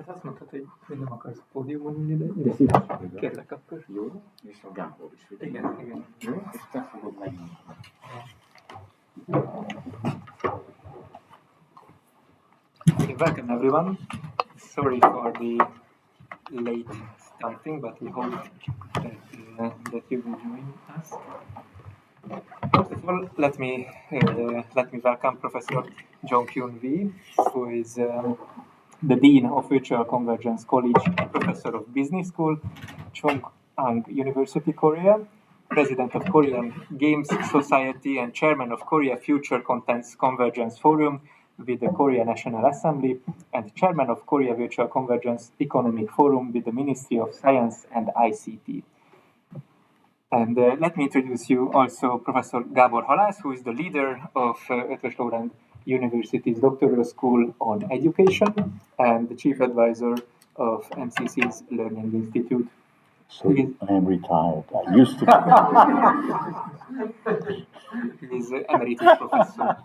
Azt mondtad, hogy nem akarsz pódiumon ülni, de kérlek akkor. Jó, és a Gábor is. Igen, igen. Jó, és te fogod megnyitni. Welcome everyone. Sorry for the late starting, but we hope that you will join us. First of all, let me welcome Professor Jong Hyun Wi, who is the Dean of Virtual Convergence College, Professor of Business School, Chung-Ang University, Korea, President of Korean Games Society, and Chairman of Korea Future Contents Convergence Forum with the Korea National Assembly, and Chairman of Korea Virtual Convergence Economic Forum with the Ministry of Science and ICT. And let me introduce you also Professor Gábor Halász, who is the leader of Eötvös Loránd University's Doctoral School on Education and the Chief Advisor of MCC's Learning Institute. So I am retired. I used to be. He is Emeritus Professor.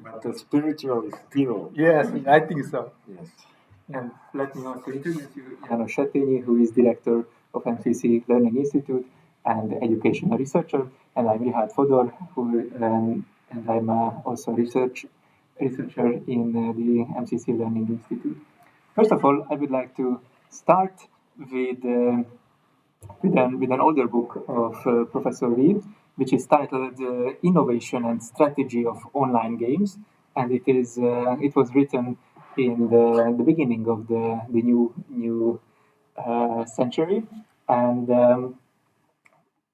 But the spiritual is still. Yes, I think so. Yes. And let me also introduce you János Setényi, who is Director of MCC Learning Institute and Educational Researcher. And I'm Fodor Richárd, and I'm also a researcher in the MCC Learning Institute. First of all, I would like to start with an older book of Professor Wi, which is titled Innovation and Strategy of Online Games, and it was written in the beginning of the new century. And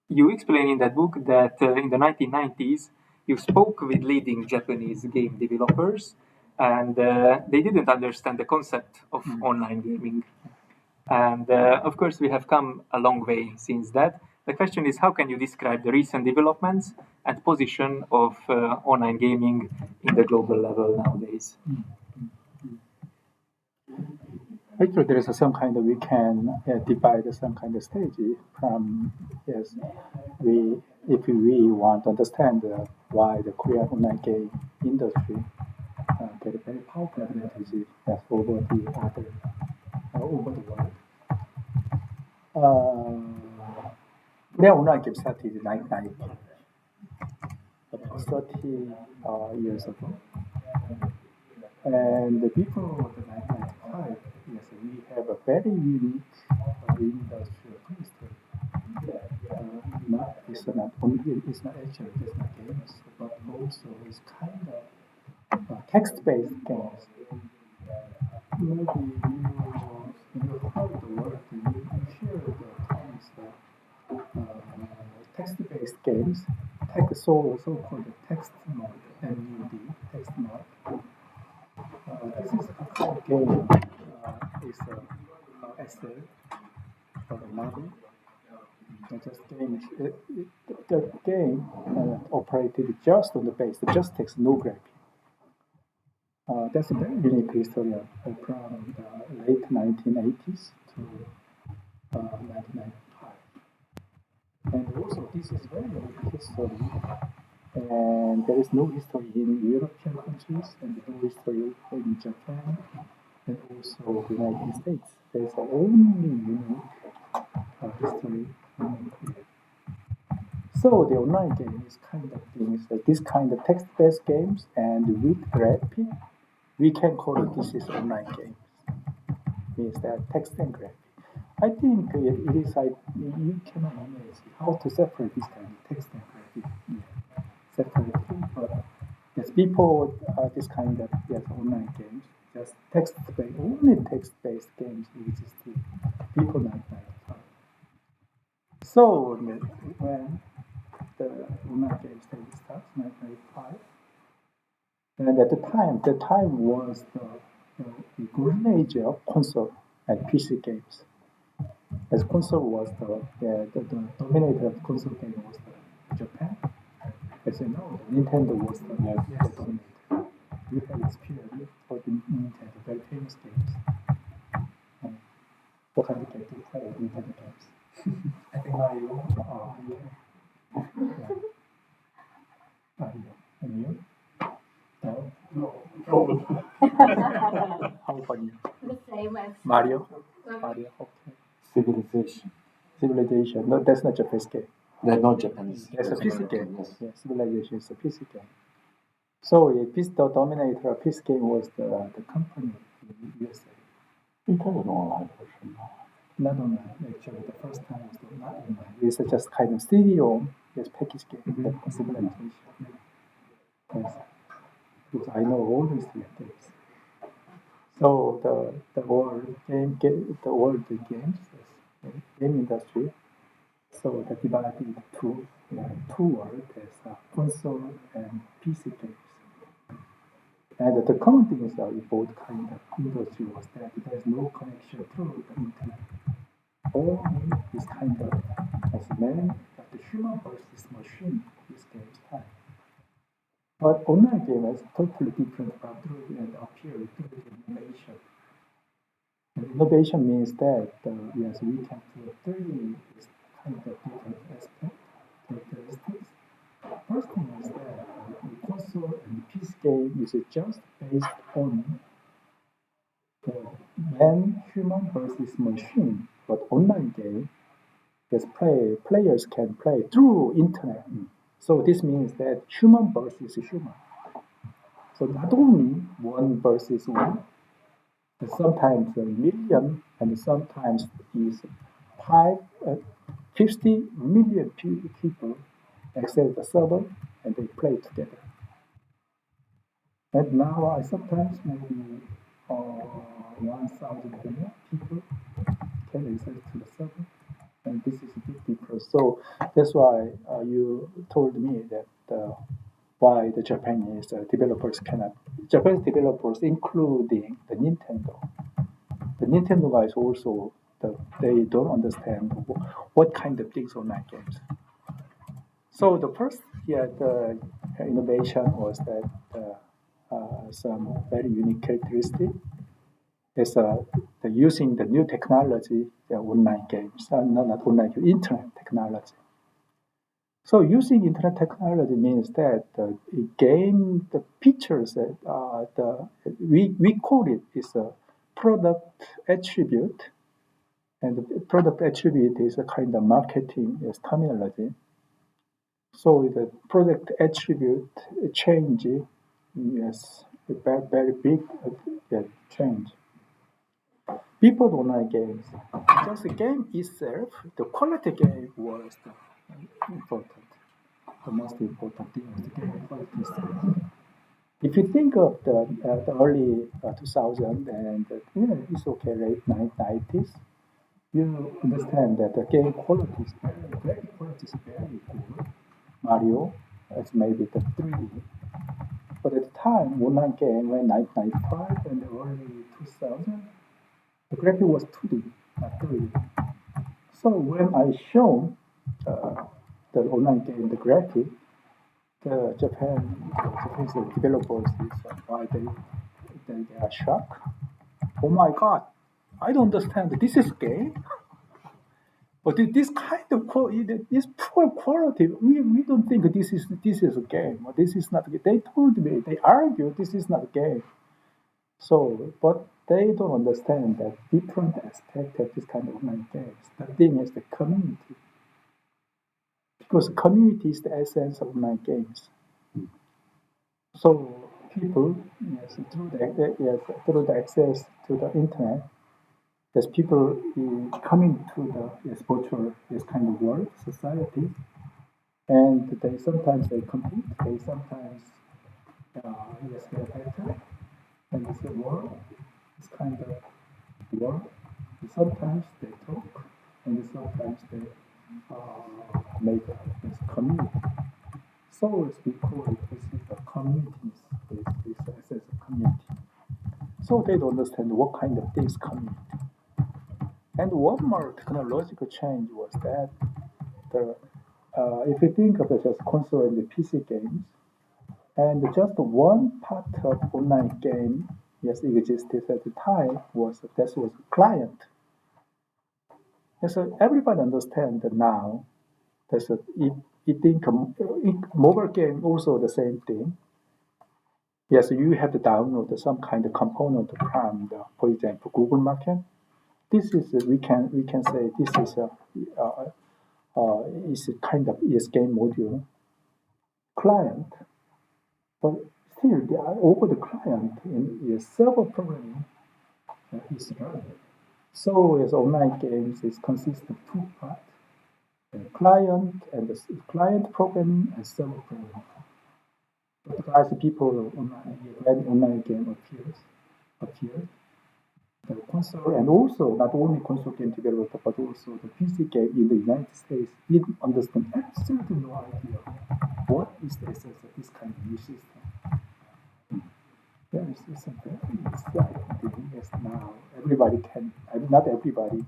you explain in that book that in the 1990s you spoke with leading Japanese game developers, and they didn't understand the concept of online gaming. And of course, we have come a long way since that. The question is, how can you describe the recent developments and position of online gaming in the global level nowadays? Actually, there is some kind of, we can divide some kind of stage from, yes, if we want to understand why the Korean online game industry get very powerful advantage over the other, over the world. Korean online game started in 1995, about 30 years ago. And before the 1995, yes, we have a very unique industrial history. It's not only, it's not actually just not games, but also it's kind of text-based games. Maybe you heard the word, you share the terms text-based games, so-called text mode, MUD, text mode. This is a card game. It's an essay for the model. The game operated just on the base, just text, no graphic. That's a very unique history from the late 1980s to 1995. And also, this is very unique history. And there is no history in European countries, and no history in Japan, and also the United States. There is only unique history in Korea. So the online game is kind of things like this kind of text-based games, and with graphic, we can call it this is online games. Means that text and graphic. I think it is like you cannot manage how to separate this kind of text and graphic. Separately, but yes, before this kind of online games, just text-based, only text-based games existed. People not that. So when the online game study starts, 1995. And at the time was the golden age of console and PC games. As console was the dominator of console game was Japan. As you know, Nintendo was the dominator. We had this period for the Nintendo, very famous games. What kind of game do you play Nintendo games? I think Mario. Mario. And you? No? No. How about you? The same as Mario? Mario, okay. Civilization. Civilization. No, that's not Japanese game. They're not Japanese. That's a PC game. Yes. Yeah, Civilization is a PC game. So the dominator of PC game was the company in the USA. It has an online version now. Not online, actually. The first time was not online. It's just kind of CD-ROM, yes, package game, that was Civilization. Yes. Because I know all these three things. So the world games, game industry. So the divided into two worlds as console and PC games. And the common things in both kind of industry was that there is no connection to the internet. Only this kind of as man that the human versus machine these games have. But online game is totally different from and appear through innovation. And innovation means that yes, we can do three kind of different aspects, characteristics. First thing is that the console and the PC game is just based on the man, human versus machine. But online game, yes, players can play through internet. So this means that human versus human. So not only one versus one, but sometimes a million, and sometimes is 50 million people access the server and they play together. And now I sometimes maybe 1,000 million people can access to the server. And this is a big difference. So that's why you told me that why the Japanese developers cannot. Japanese developers, including the Nintendo guys also, they don't understand what kind of things online games. So the first, the innovation was that some very unique characteristic is using the new technology, the online games, not online, internet technology. So using internet technology means that the game, the features that we call it is a product attribute, and the product attribute is a kind of marketing terminology. So the product attribute change, yes, a very big change. Before the online games, just the game itself, the quality game was important. The most important thing was the game quality itself. If you think of the early 2000 and it's okay, late 1990s, you understand that the game quality is graphic quality is very good. Mario, it's maybe the 3D. But at the time, online game, when 1995 and the early 2000, the graphic was 2D, not 3D. So when I show the online game, the graphic, the Japanese developers is why they are shocked. Oh my God, I don't understand. This is game. But this kind of this poor quality, we don't think this is a game. Or this is not. They told me, they argued this is not a game. So, but they don't understand that different aspect of this kind of online games. The thing is the community, because community is the essence of online games. So people, through the access to the internet. As people coming to the virtual kind of world, society, and they compete, they sometimes get better, and it's a war, it's kind of war. Sometimes they talk, and sometimes make this community. So as we call it, this is the communities, this essence of community. So they don't understand what kind of this community. And one more technological change was that if you think of it as console and the PC games, and just one part of online game yes existed at the time was client. And so everybody understands that now. That's if think mobile game also the same thing. Yes, you have to download some kind of component from the, for example, Google Market. This is we can say this is is a kind of game module client, but still over the client in server programming is running. So as online games is consist of two parts: client and the client programming and server programming. But as people when online game appears, the console and also not only console game developer but also the PC game in the United States didn't understand absolutely no idea what is the essence of this kind of new system. There is a very exciting thing is now everybody can, not everybody,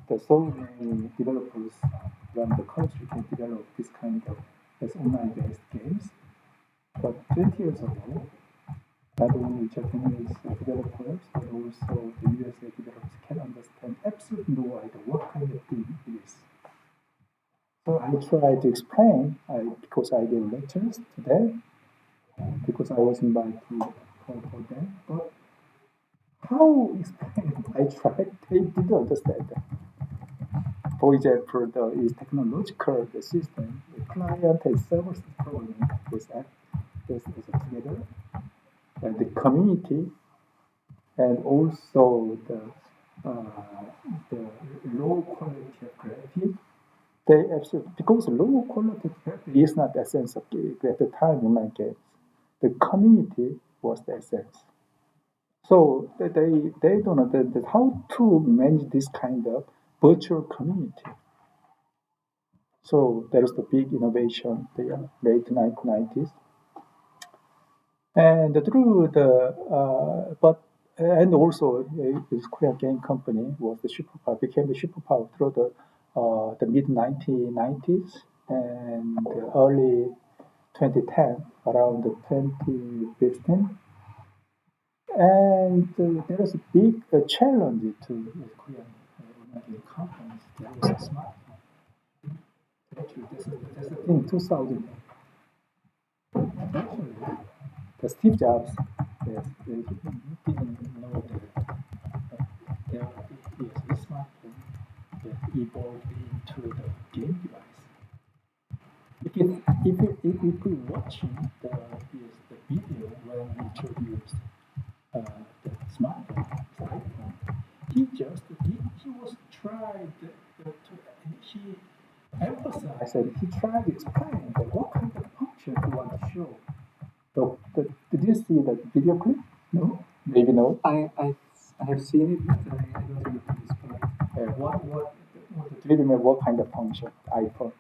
there's so many developers around the country can develop this kind of online-based games. But 20 years ago, not only Japanese developers, but also the USA developers can understand absolutely no idea what kind of thing it is. So I try to explain, because I gave lectures today, because I was invited for them. But how explain? I tried, they didn't understand that. For example, is technological the system, the client and server programming is together, and the community, and also the low quality of graphic. They absolutely, because low quality of graphic is not the essence of game at the time online games. The community was the essence. So they don't know how to manage this kind of virtual community. So there is the big innovation in the late 1990s. And through and also this Korean game company was the superpower, became the superpower through the mid 1990s and early 2010, around 2015. And there is a big challenge to Korean game companies. There was a smartphone. Actually, that's the thing. 2000. Actually, the Steve Jobs, yes, they didn't know that there is a smartphone that evolved into the game device. If you watching the video when we introduced the smartphone, the iPhone, he was tried he emphasized and he tried to explain what kind of function he want to show. So, did you see the video clip? No? Maybe no? I have seen it, but I don't remember this part. Do you remember what kind of function iPhone?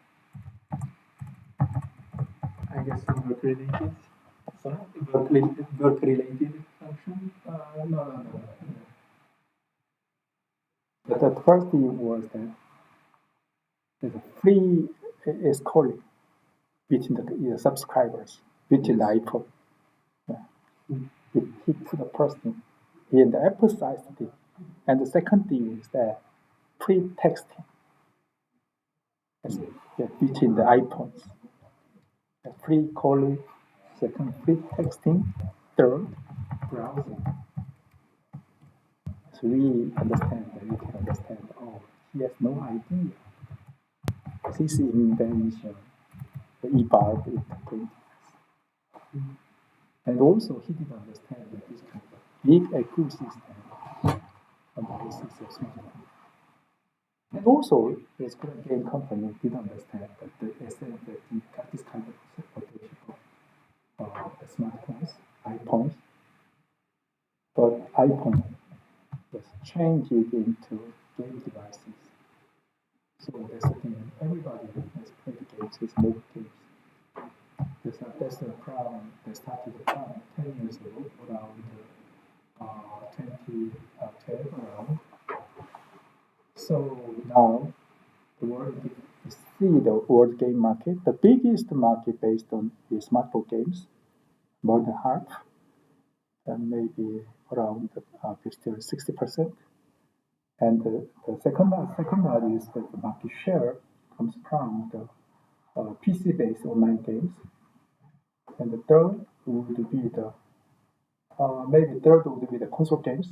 I guess some work-related. Sorry? Work-related function? No. But the first thing was that there's a free is calling between the subscribers, between the iPhone. He put the first thing. He emphasized it. And the second thing is that free texting between the iPhones. The free calling, second free texting, third browsing. So we understand that we can understand, he has no idea. This invention evolved into printers. And also he didn't understand that this kind of big ecosystem on the basis of smartphone. And also this current game company didn't understand that you got this kind of potential of smartphones, iPhones. But iPhone was changed into game devices. So that's the thing. Everybody has played the games, has mobile games. That's the problem. They started the problem 10 years ago, around 2012 around. So now the world, you see the world game market. The biggest market based on the smartphone games, more than half, and maybe around still 60%. And the second largest market share comes from the PC-based online games. And the third would be the console games.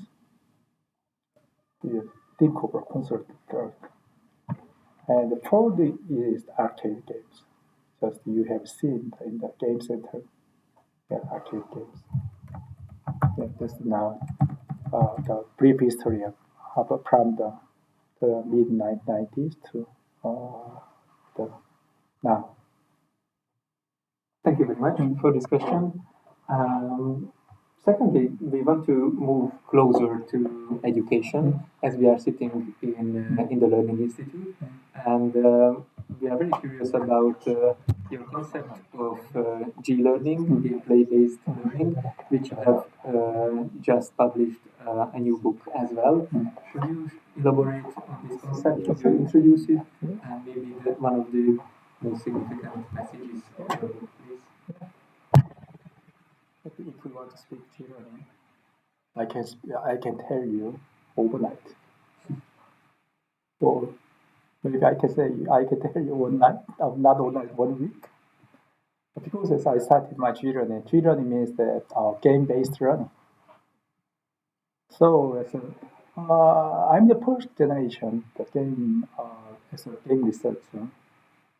The think of a console third. And the fourth is the arcade games. Just you have seen in the game center, arcade games. Yeah, that's now the brief history from the mid 90s to the now. Thank you very much for this question. Secondly, we want to move closer to education as we are sitting in the Learning Institute, and we are very curious about your concept of G-learning, gameplay-based learning, which you have just published a new book as well. Should you elaborate on this concept? Should you introduce it, and maybe one of the most significant messages of your book, please? If we want to speak G-learning, I can tell you overnight. Or maybe I can tell you one night, not overnight, 1 week. Because as I started my G-learning means that game-based learning. So I'm the first generation that game as a game researcher.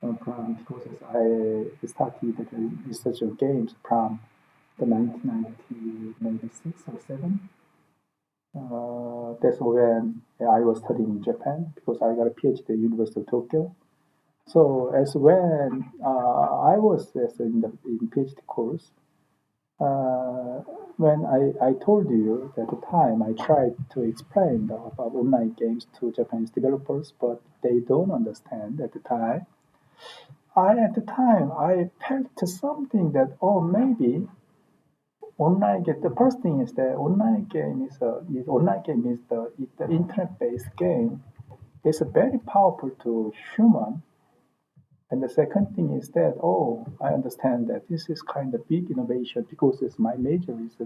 Because I started the research on games from the 1996 or 7. That's when I was studying in Japan because I got a PhD at the University of Tokyo. So as when I was in PhD course, when I told you at the time I tried to explain about online games to Japanese developers, but they don't understand at the time. At the time I felt something that maybe online game. The first thing is that online game is the internet-based game. It's very powerful to human. And the second thing is that I understand that this is kind of big innovation because it's my major is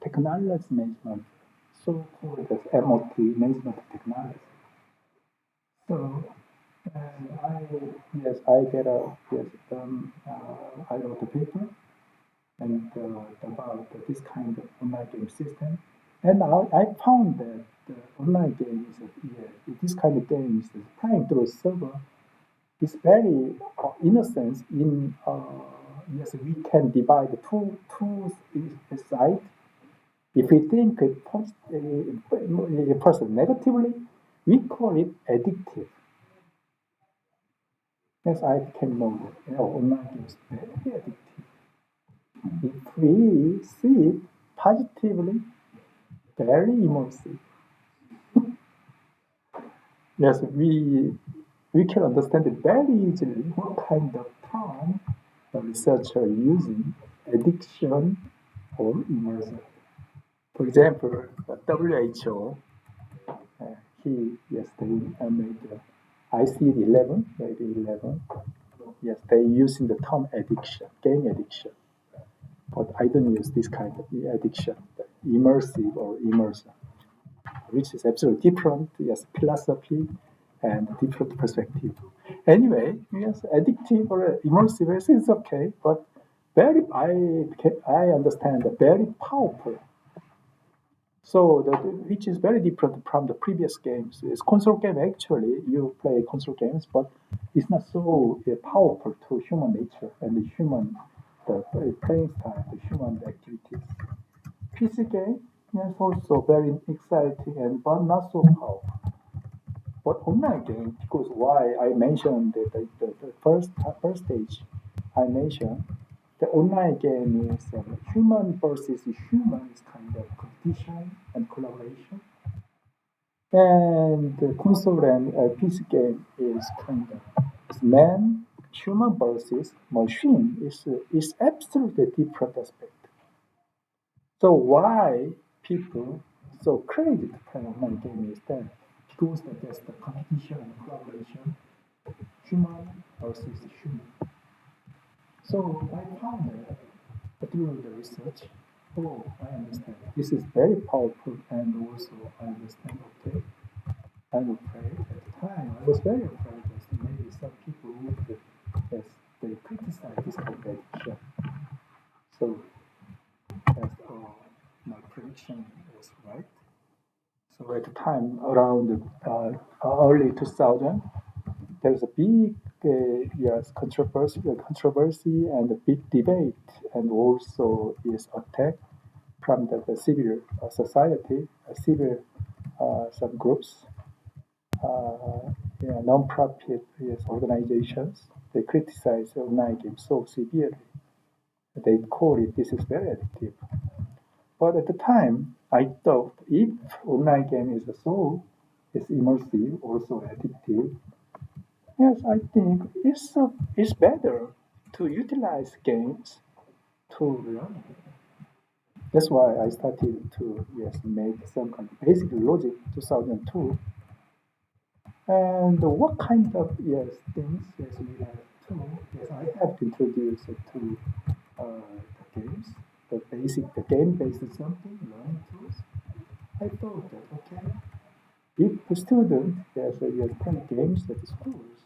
technology management, so-called as MOT, management technology. So I wrote a paper and about this kind of online game system. And I found that the online game this kind of game is playing through a server is very innocent in we can divide the two sides. If we think a person negatively, we call it addictive. Yes, I can know that online games are very addictive. If we see it positively, very immersive. Yes, we can understand it very easily what kind of term the researcher using, addiction or immersion. For example, the WHO, he yesterday made the ICD-11, maybe 11. Yes, they using the term addiction, game addiction. But I don't use this kind of addiction, immersive or immersion, which is absolutely different, philosophy and different perspective. Anyway, yes, addictive or immersive is okay, but I understand that very powerful. So which is very different from the previous games. It's console game actually. You play console games, but it's not so powerful to human nature and the playing style, the human activities. PC game is also very exciting but not so powerful. But online game, because why I mentioned the first stage, I mentioned the online game is human versus human is kind of competition and collaboration. And the console and PC game is kind of human versus machine is absolutely different aspect. So why people so crazy to play online game is that because there's the competition and collaboration, human versus human. So I found that through the research, I understand. This is very powerful, and also I understand, okay, I'm afraid at the time, I was very afraid that maybe some people would, yes, they criticize this competition. So, as my prediction was right. So at the time, around early 2000, there's a big controversy and a big debate, and also is attack from the civil society, civil some groups, non-profit organizations. They criticize online games so severely. They call it this is very addictive. But at the time, I thought if online game is it's immersive, also addictive. Yes, I think it's better to utilize games to learn. That's why I started to make some kind of basic logic 2002. And what kind of things we have to I have to introduce to the games, the game-based something learning tools. I thought that okay, if the student play games at the schools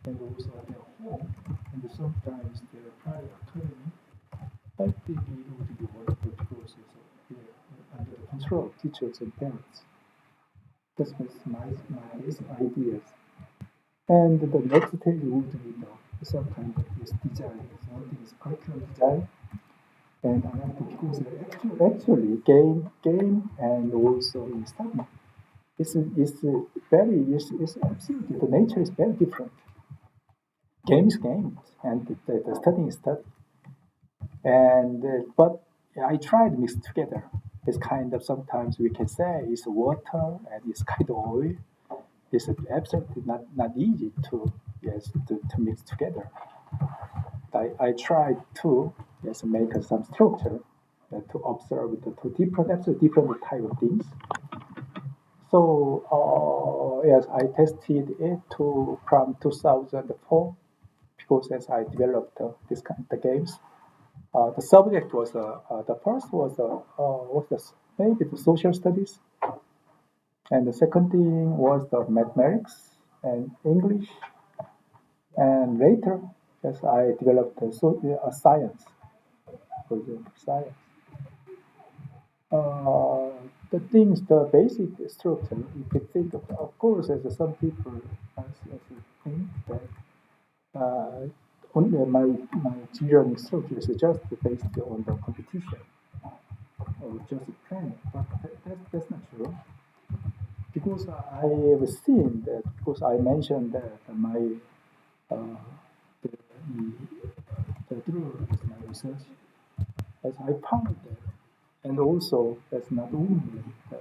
and also at their home and sometimes their private academy, I think it would be wonderful because it's under the control of teachers and parents. That's my basic ideas. And the next stage would be some kind of design. One thing is curriculum design, and another because actually game and also in study is absolutely the nature is very different. Game is game, and the study is study. And but I tried mix together. It's kind of sometimes we can say it's water and it's kind of oil. It's absolutely not easy to mix together. I tried to make some structure to observe the two different type of things. So I tested it from 2004 because as I developed this kind of games. The subject was the first was maybe the social studies, and the second thing was the mathematics and English, and later as I developed science, for example, science. The basic structure, if you think of course, as some people think that only my learning structure is just based on the competition or just plan, but that's not true. Because I have seen that, because I mentioned that my through my research, as I found that, and also as not only the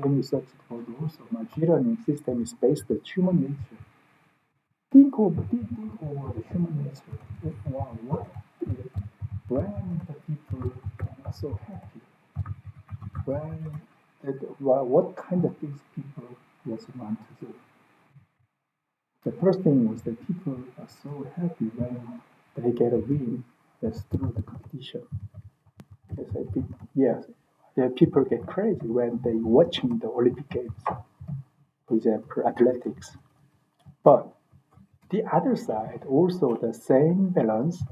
game research, but also my learning system is based on human nature. Think over the human nature. Wow, when the people are so happy, what kind of things people want to do. The first thing was that people are so happy when they get a win through the competition. Yes, I think, yes, people get crazy when they watching the Olympic Games, for example, athletics. But the other side, also the same balance,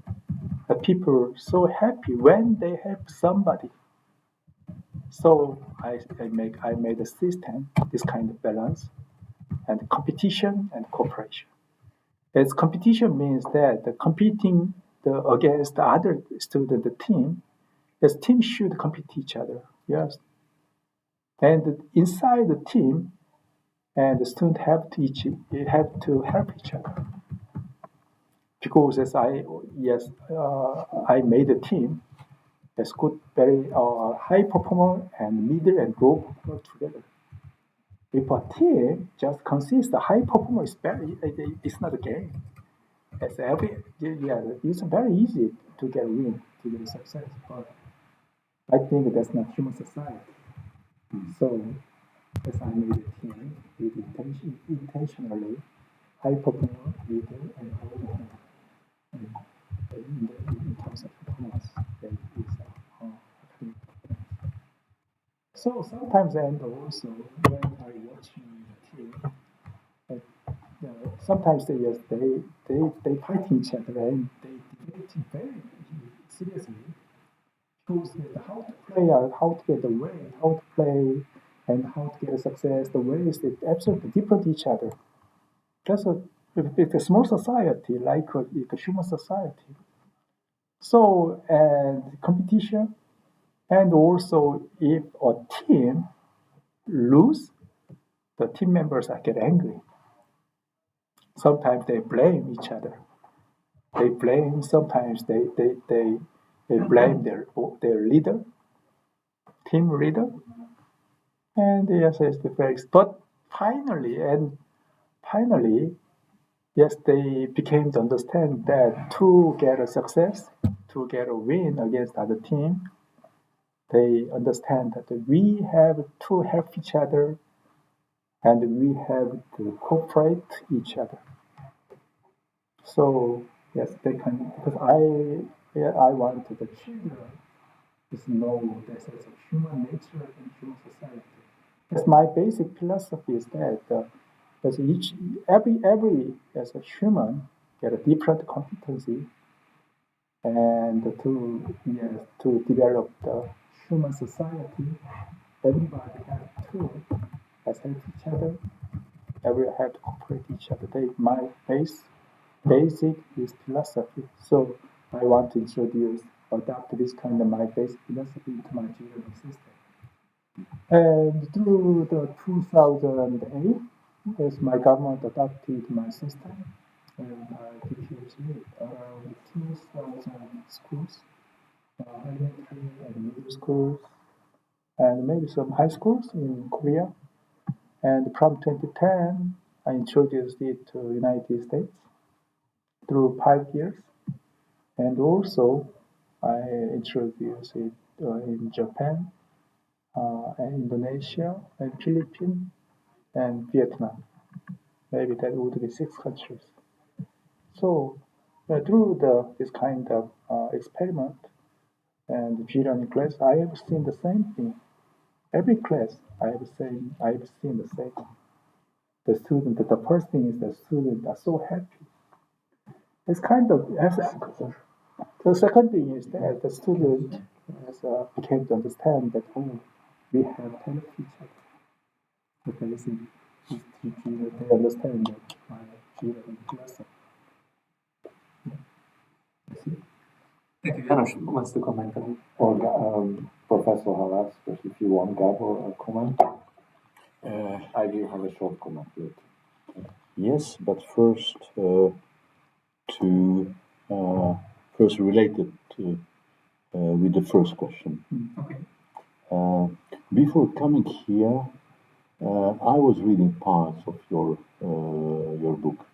the people so happy when they help somebody. So I made a system, this kind of balance, and competition and cooperation. As competition means that the competing against the other student team, as teams should compete each other. Yes, and inside the team, and the student have to help each other. Because as I made a team as good, very high performer and middle and low performer together. if a team just consists of high performers, it's not a game. It's very easy to get win, to get success, but I think that's not human society. So, as I made a team with intentionally high performer leader and all the time. In terms of performance, that is academic performance. So sometimes, and also when I watching the team, sometimes they fight each other and they debate very seriously. Choose how to play, how to get the way, how to play, and how to get a success. The ways is absolutely different each other. That's it's a small society, like a human society. So, and competition, and also if a team lose, the team members get angry. Sometimes they blame each other. They blame. Sometimes they blame their leader, team leader, and yes, it's the facts. But finally, yes, they became to understand that to get a success, to get a win against other team, they understand that we have to help each other and we have to cooperate each other. So yes, they can, because I want the children to know that there's a human nature and human society. Yes, my basic philosophy is that as every as a human get a different competency and to develop the human society, everybody has help each other, everyone have to cooperate each other. My basic is philosophy. So I want to adopt this kind of my basic philosophy into my children's system. And through the 2008, as my government adopted my system, and I diffused around 2,000 schools, elementary and middle schools, and maybe some high schools in Korea. And from 2010, I introduced it to the United States through 5 years. And also, I introduced it in Japan, and Indonesia, and Philippines, and Vietnam. Maybe that would be 6 countries. So, through this kind of experiment and G-learning class, I have seen the same thing. Every class, I have seen the same. The student, the first thing is the students are so happy. It's kind of the second thing is that the student became to understand that we have helped each other. Okay, they understand that my G-learning philosophy. Thank you, János. Who wants to comment on it? Or Professor Halász, if you want Gábor a comment. I will have a short comment later. Yes, but first first related to with the first question. Okay. Before coming here, I was reading parts of your book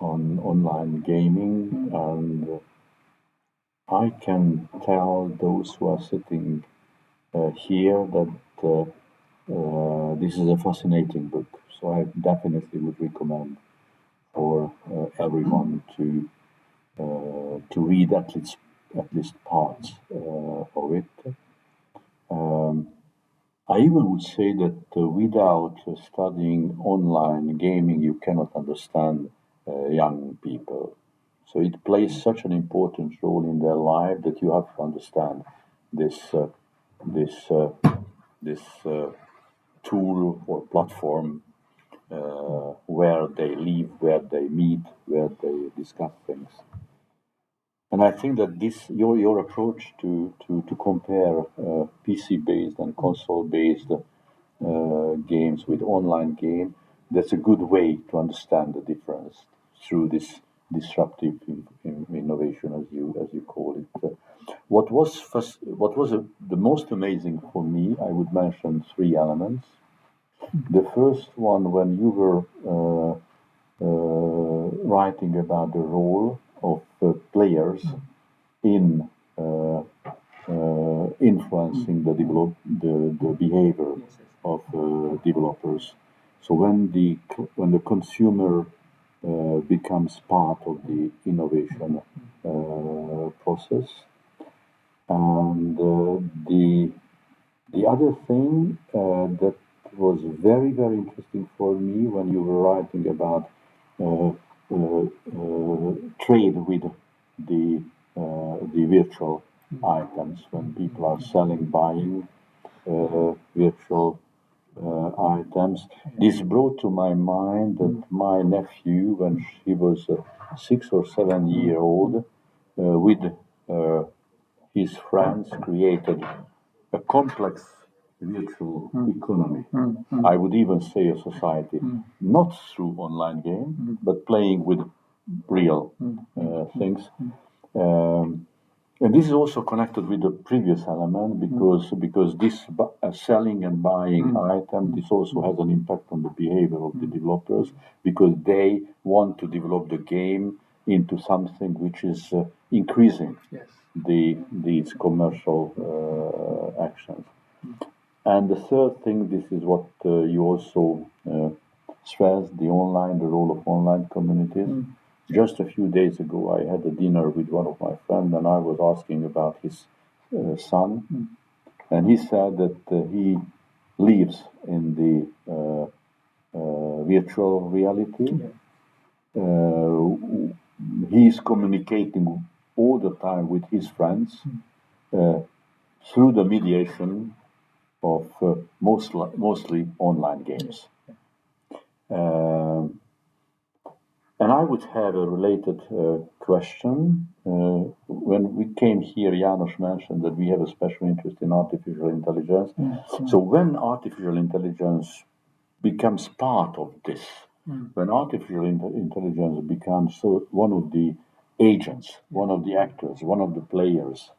on online gaming, and I can tell those who are sitting here that this is a fascinating book. So I definitely would recommend for everyone to read at least parts of it. I even would say that without studying online gaming, you cannot understand young people. So it plays such an important role in their life that you have to understand this tool or platform where they live, where they meet, where they discuss things. And I think that your approach to compare PC-based and console-based games with online game, that's a good way to understand the difference through this disruptive innovation, as you call it. What was the most amazing for me? I would mention 3 elements. The first one, when you were writing about the role of players in influencing the behavior of developers. So when the consumer becomes part of the innovation process, and the other thing that was very, very interesting for me when you were writing about trade with the virtual items, when people are selling, buying virtual items. This brought to my mind that my nephew, when he was 6 or 7 years old, with his friends, created a complex virtual economy. I would even say a society, not through online game, but playing with real things. And this is also connected with the previous element because this selling and buying item, this also has an impact on the behavior of the developers, because they want to develop the game into something which is increasing these commercial actions. And the third thing, this is what you also stressed, the role of online communities. Just a few days ago, I had a dinner with one of my friends, and I was asking about his son, and he said that he lives in the virtual reality. He's communicating all the time with his friends through the mediation of mostly online games. And I would have a related question. When we came here, János mentioned that we have a special interest in artificial intelligence. So when artificial intelligence becomes part of this, when artificial intelligence becomes one of the agents, one of the actors, one of the players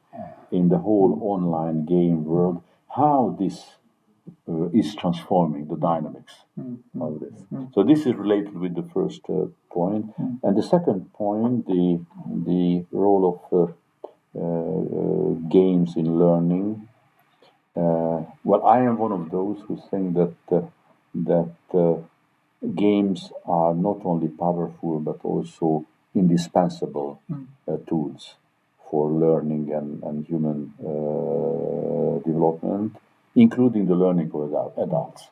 in the whole online game world, how this is transforming the dynamics of this. So this is related with the first point. And the second point, the role of games in learning. Well, I am one of those who think that games are not only powerful but also indispensable tools for learning and human development, including the learning of adults,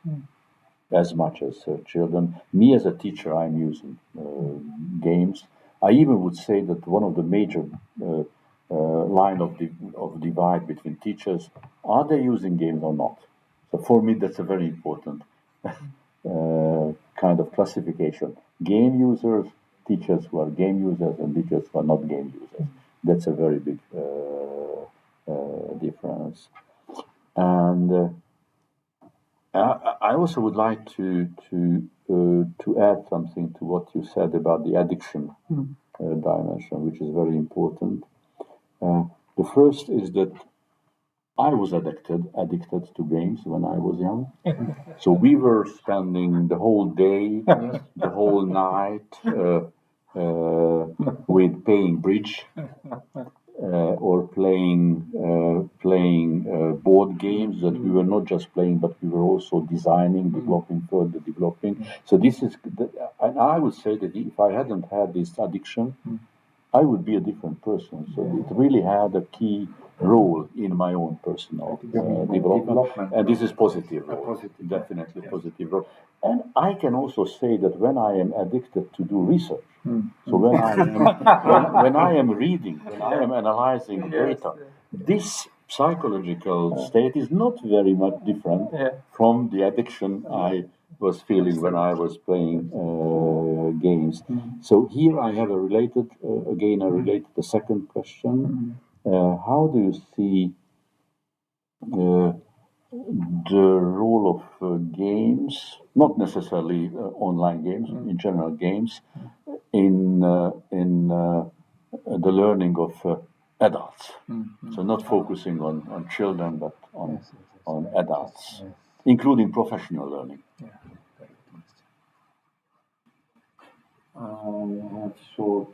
as much as children. Me as a teacher, I'm using games. I even would say that one of the major line of divide between teachers, are they using games or not? So for me, that's a very important kind of classification. Game users, teachers who are game users, and teachers who are not game users. That's a very big difference. And I also would like to add something to what you said about the addiction dimension, which is very important. The first is that I was addicted to games when I was young. So we were spending the whole day, the whole night with playing bridge or playing board games that we were not just playing, but we were also designing, further developing. So this is, and I would say that if I hadn't had this addiction, I would be a different person. So it really had a key role in my own personal development. And this is positive role, definitely positive role. And I can also say that when I am addicted to do research, so when I am reading, when I am analyzing data, this psychological state is not very much different from the addiction I was feeling when I was playing games. So here I have the second question. How do you see the role of games, not necessarily online games, in general games, in the learning of adults? So not focusing on children, but on adults. including professional learning. Yeah. I have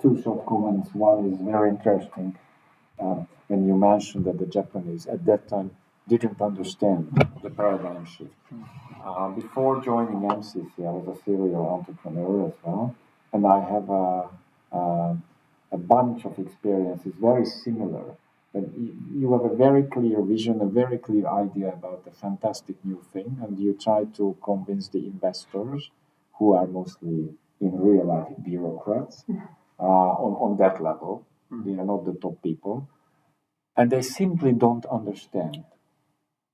two short comments. One is very interesting. When you mentioned that the Japanese at that time didn't understand the paradigm shift. Before joining MCC, I was a serial entrepreneur as well, and I have a bunch of experiences very similar. But you have a very clear vision, a very clear idea about the fantastic new thing, and you try to convince the investors, who are mostly in real life bureaucrats, on that level. They are not the top people, and they simply don't understand.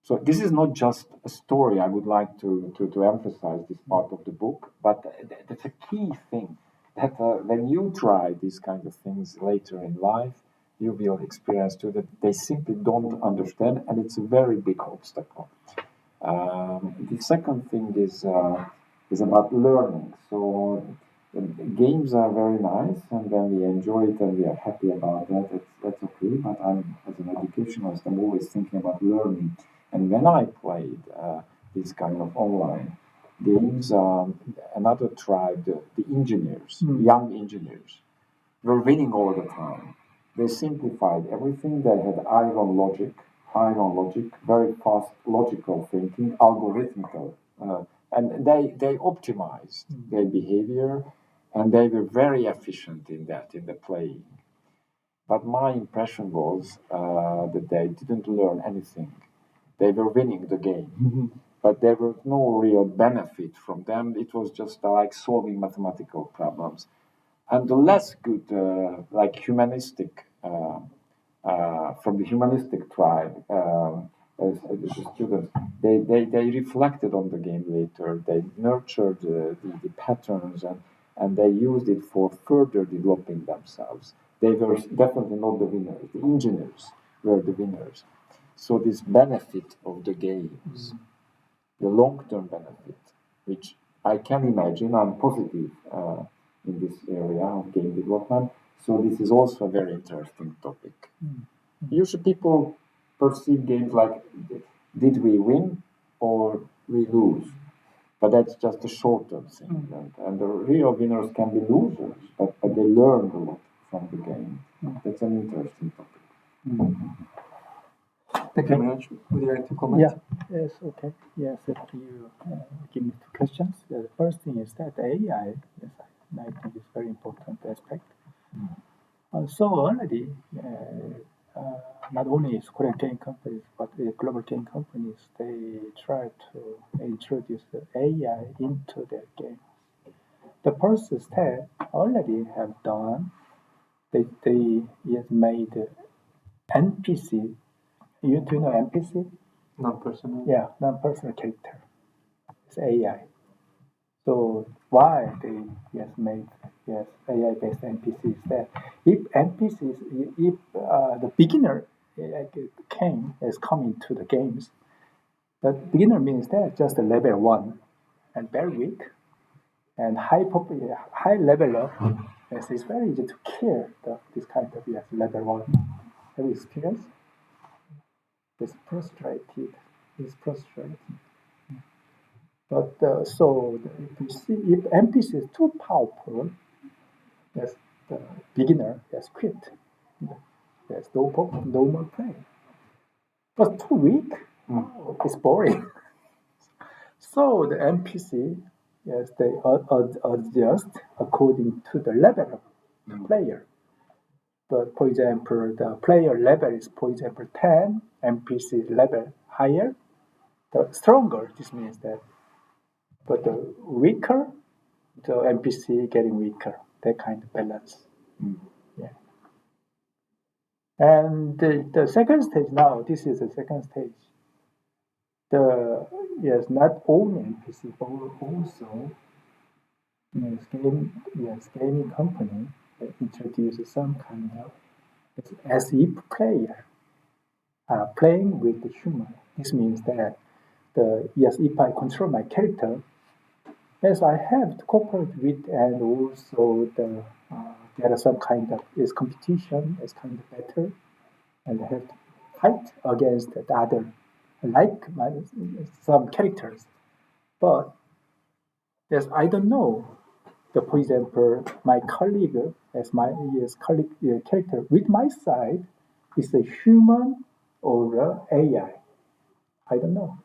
So this is not just a story. I would like to emphasize this part of the book, but that's a key thing, that when you try these kind of things later in life, you will experience too that they simply don't understand, and it's a very big obstacle. The second thing is about learning. So games are very nice, and when we enjoy it and we are happy about that, that's okay. But as an educationalist, I'm always thinking about learning. And when I played these kind of online games, another tribe, the engineers, young engineers, were winning all the time. They simplified everything. They had iron logic, very fast logical thinking, algorithmical, and they optimized their behavior, and they were very efficient in the playing. But my impression was that they didn't learn anything. They were winning the game, but there was no real benefit from them. It was just like solving mathematical problems. And the less good, like humanistic, from the humanistic tribe, as students, they reflected on the game later. They nurtured the patterns, and they used it for further developing themselves. They were definitely not the winners. The engineers were the winners. So this benefit of the games, the long-term benefit, which I can imagine, I'm positive in this area of game development. So this is also a very interesting topic. Usually people perceive games like, did we win or we lose? But that's just a short-term thing. And the real winners can be losers, but they learn a lot from the game. That's an interesting topic. Thank you very much. Would you like to comment? Yeah, yes, okay. Yes, if you give me two questions. The first thing is that AI, yes, I think is very important aspect. So already, not only is Korean game companies, but global game companies, they try to introduce the AI into their games. The first step already have done. They made NPC. You do know NPC? Non-personal. Yeah, non-personal character. It's AI. So why they made AI-based NPCs? That if the beginner is coming to the games, the beginner means that just a level 1 and very weak and high level up. Yes, it's very easy to kill this kind of level 1. Have you experienced? It's frustrated. But so if you see, if NPC is too powerful, yes, the beginner has quit. There's no more play. But too weak, it's boring. So the NPC, yes, they adjust according to the level of the player. But for example, the player level is, for example, 10, NPC level higher, the stronger. This means that, but the weaker, the NPC getting weaker. That kind of balance. Yeah. And the second stage now, this is the second stage. Not only NPC, but also gaming company introduce some kind of as if player playing with the human. This means that if I control my character, yes, I have to cooperate with, and also there are some kind of competition is kind of better, and I have to fight against the other like some characters, but yes, I don't know. For example, my colleague as my colleague character with my side is a human or a AI. I don't know.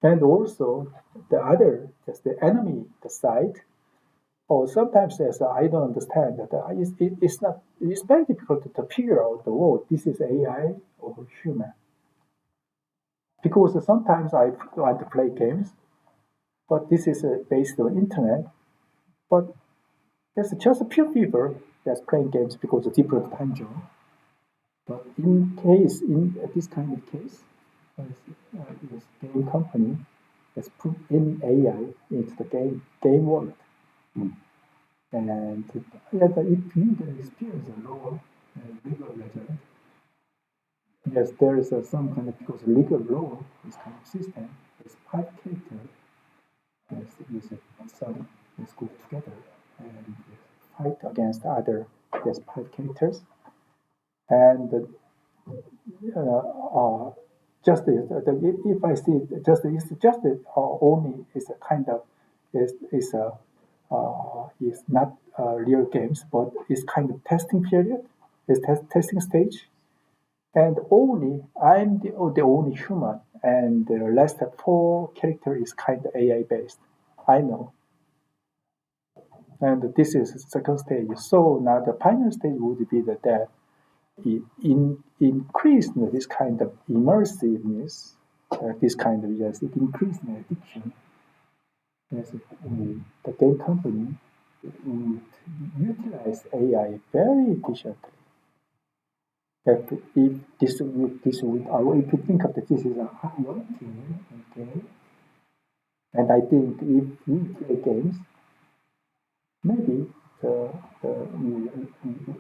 And also the other, just the enemy, the side, or sometimes yes, I don't understand that it's not. It's very difficult to figure out the word. This is AI or human. Because sometimes I want to play games, but this is based on internet. But there's just a few people that's playing games because of different time zone. But in this kind of case, this game company has put in AI into the game world. And if you experience a lower legal legend, yes, there is some kind of, because legal law, this kind of system, is 5 characters, yes, is some is group together and fight against other, yes, 5 characters. And if I see only is a kind of is not real games, but it's kind of testing period, is testing stage, and only I'm the only human, and the rest of 4 character is kind of AI based. I know, and this is the second stage. So now the final stage would be that increase this kind of immersiveness, this kind of, yes, it increases the addiction. Yes, the game company would utilize AI very efficiently. If this would, if you think of that this is a one team, okay, and I think if we play games, maybe you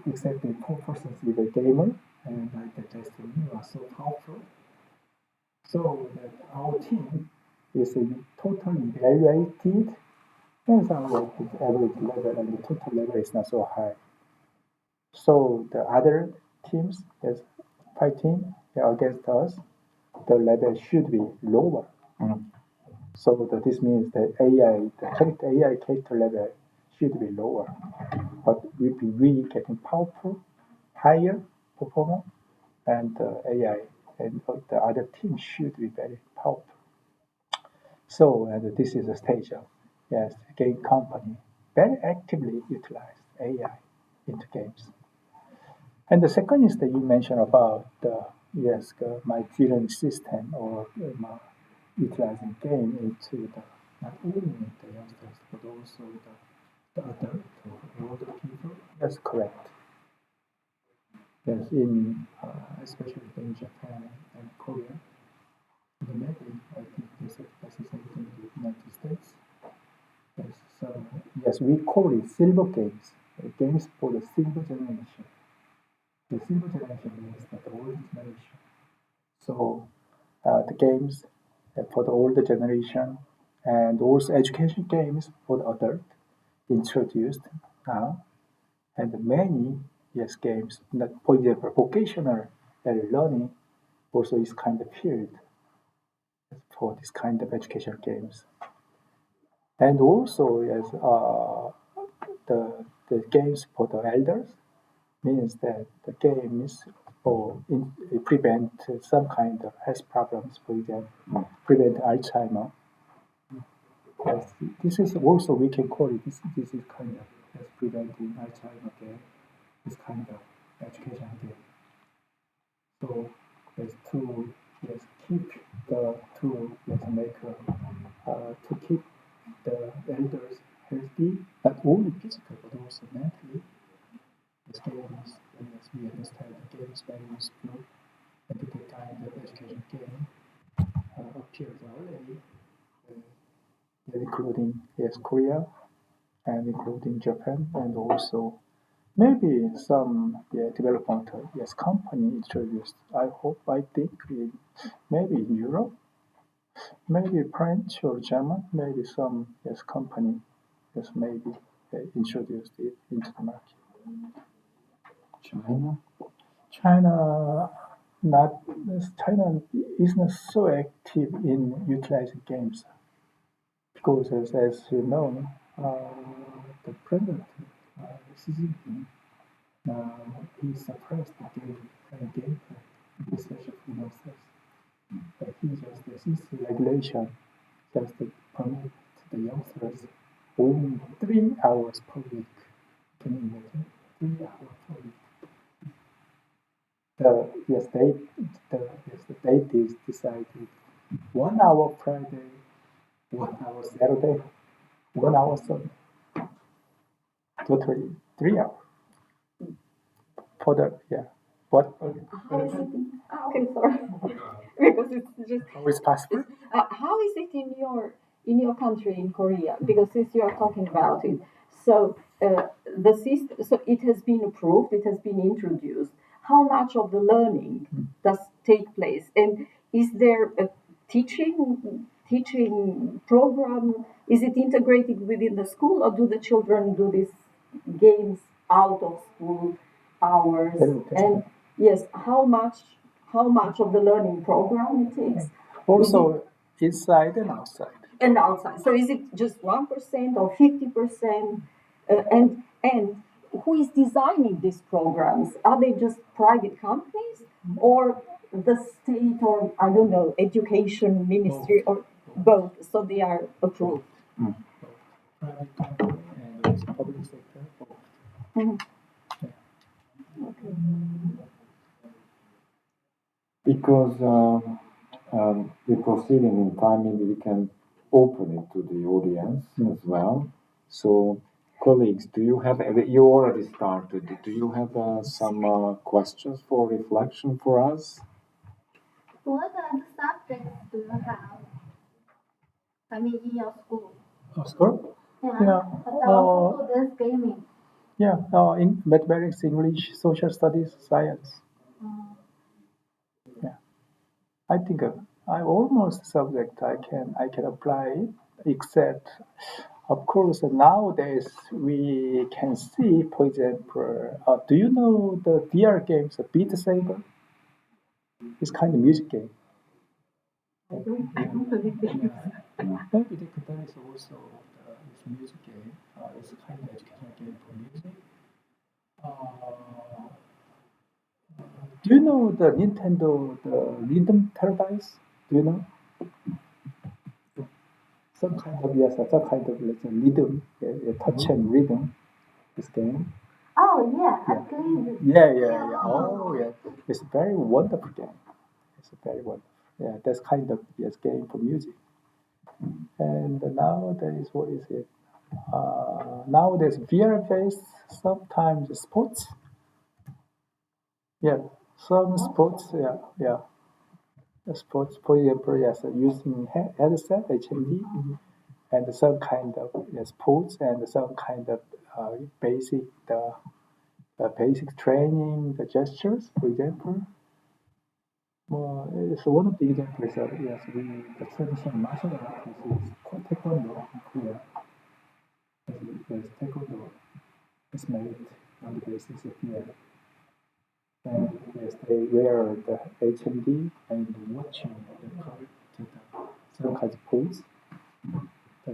accept the 4 persons with a gamer, and I suggest you are so powerful, so that our team is totally evaluated, and our average level and the total level is not so high. So the other teams is fighting against us, the level should be lower. So this means that AI character level should be lower. But if we getting powerful, higher performer, and AI and the other team should be very powerful. So this is a stage of, yes, game company very actively utilize AI into games. And the second is that you mentioned about my children system or utilizing game into not only the youngsters but also the adult or older people. That's correct. Yes, especially in Japan and Korea, and maybe I think this is something in the United States. Yes, so yes, we call it silver games, games for the silver generation. The silver generation means that the older generation. So the games for the older generation and also education games for the adult introduced now, and many games that, for example, vocational learning also is kind of field for this kind of education games, and also the games for the elders means that the games prevent some kind of health problems, for example, prevent Alzheimer. Yes, this is also, we can call it, this is kind of preventing Alzheimer game, this kind of education game. So keep to keep the elders healthy, not only physical but also mentally. This games, as we understand, the game is very useful, and the kind of education game appears already, including Korea and including Japan, and also maybe some developmental company introduced. I think maybe in Europe, maybe French or German, maybe some company maybe introduced it into the market. China? China, China is not so active in utilizing games because, as you know, the president, Xi Jinping, he suppressed the game research of universities. But this regulation just permit the youngsters only 3 hours per week. Can you imagine? 3 hours per week. The date is decided 1 hour Friday, 1 hour Saturday, 1 hour Sunday. Totally 3 hours. For the What? How is it? Okay, sorry, because it's just. How is possible? How is it in your country in Korea? Because since you are talking about it, so the system, so it has been approved, it has been introduced. How much of the learning does take place, and is there a teaching program? Is it integrated within the school, or do the children do these games out of school hours? And yes, how much of the learning program it takes? Also inside and outside. And outside. So is it just 1% or 50%? And who is designing these programs? Are they just private companies or the state or I don't know, education ministry or both? So they are approved. Private company and also public sector. Mm-hmm. Okay. Because we're proceeding in time, maybe we can open it to the audience as well. So, colleagues, you already started. Do you have some questions for reflection for us? What are the subjects do you have? I mean, in your school? School? Yeah. Also, there's gaming. Yeah. In mathematics, English, social studies, science. Yeah. I think I almost subject I can apply it, except of course nowadays we can see, for example, do you know the VR games, Beat Saber? It's kind of music game. I don't believe it. Maybe the comparison also is music game. It's kind of educational game for music. Do you know the Nintendo, the Rhythm Paradise? Do you know? Some kind of let's say, rhythm, touch and rhythm. This game. Oh yeah, I played it. Yeah. Oh yeah, it's a very wonderful game. It's a very wonderful. Yeah, that's kind of game for music. And nowadays, what is it? Nowadays, VR-based sometimes sports. Yeah, some sports. Yeah. The sports, for example, yes, using headset, HMD, and some kind of sports and some kind of basic basic training, the gestures, for example. It's one of the examples of the traditional martial art is taekwondo in Korea. Yes, taekwondo is made on the basis of fear. And yes, they wear the HMD and watching some kind of pose.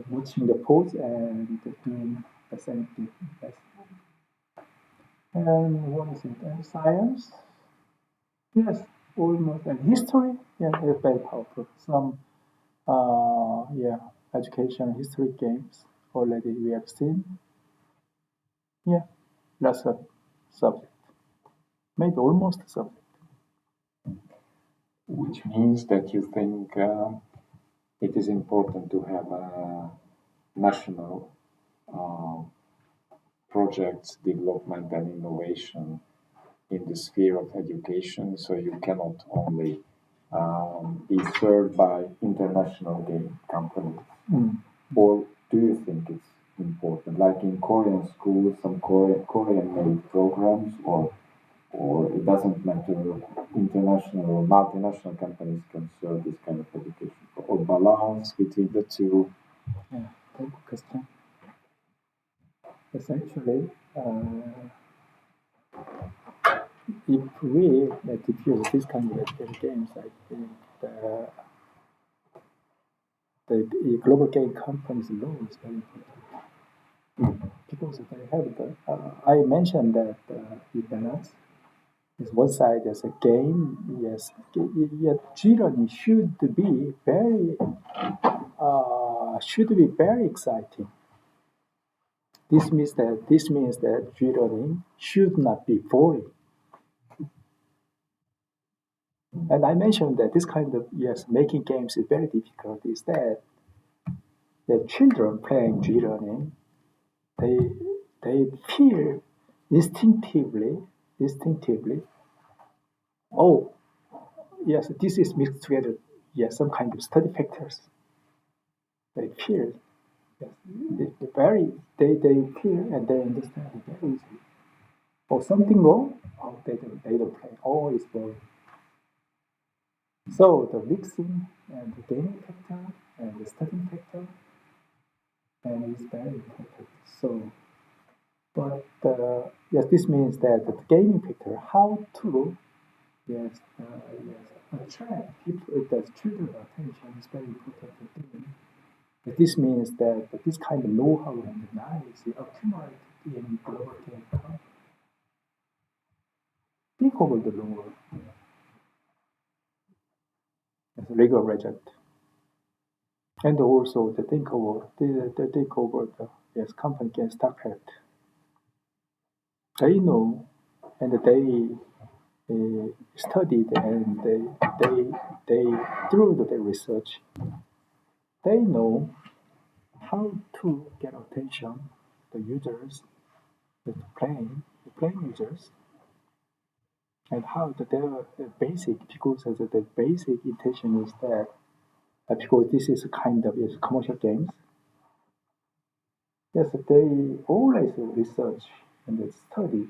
Watching the pose and doing the same thing. Yes. And what is it? And science? Yes, almost. And history? Yeah, it's very powerful. Some education history games already we have seen. Yeah, lots of subject. Maybe almost subject. Which means that you think it is important to have a national projects, development and innovation in the sphere of education, so you cannot only be served by international game companies. Or do you think it's important, like in Korean schools, some Korean-made programs, or it doesn't matter, international or multinational companies can serve this kind of education, or balance between the two? Yeah, good question. Essentially, if we diffuse this kind of education games, I think the global game companies' role is very important. Because they have the, I mentioned that balance is one side as a game, yes, yet G-learning should be very exciting. This means that G-learning should not be boring. And I mentioned that this kind of, making games is very difficult. Is that the children playing G-learning, they feel instinctively, oh, yes, this is mixed together, some kind of study factors. They feel, they feel and they understand it very easily. Or something wrong, they don't play. Oh, it's boring. So the mixing and the gaming factor and the studying factor and is very important. So, but this means that the gaming factor, how to attract people, the children's attention is very important thing. But this means that this kind of know-how and knowledge is accumulated in global game company. Think over the lower as a legal result. And also the think over the company can start at. They know and they studied and they through the research, they know how to get attention the users, the playing users, and how their basic, because the basic intention is that because this is a kind of commercial games. Yes, they always research and they study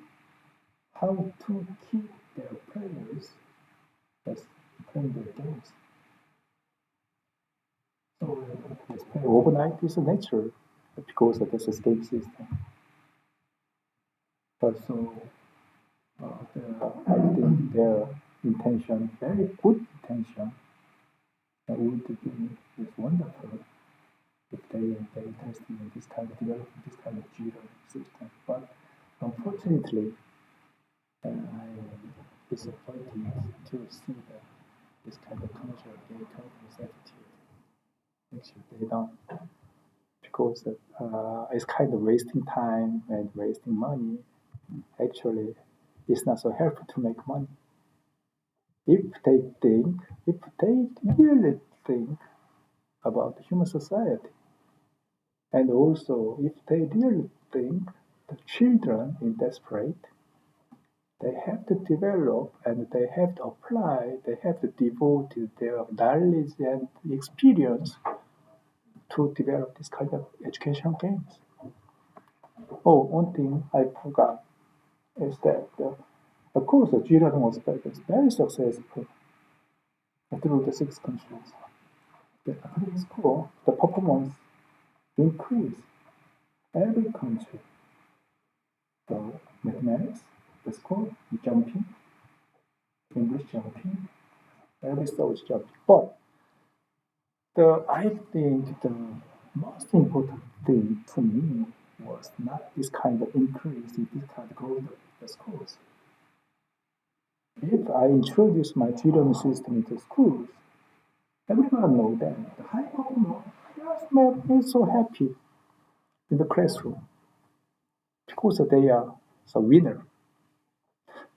how to keep their players playing their games. So playing overnight is a nature because of this game system. But so I think their intention, very good intention, would be wonderful if they testing this kind of developing this kind of G-learning system. But unfortunately, I'm disappointed to see that this kind of commercial game companies attitude. Actually, they don't, because it's kind of wasting time and wasting money. Actually, it's not so helpful to make money. If they really think about the human society, and also if they really think the children in desperate, they have to develop and they have to apply, they have to devote their knowledge and experience to develop this kind of educational games. Oh, one thing I forgot is that of course the G-learning was very successful through the 6 countries. The academic score, the performance increased every country. So mathematics, the score is jumping, English jumping, every subject jumping. But I think the most important thing to me was not this kind of increase in this kind of growth of the schools. If I introduce my G-learning system into schools, everyone knows that the high performer is so happy in the classroom because they are the winner.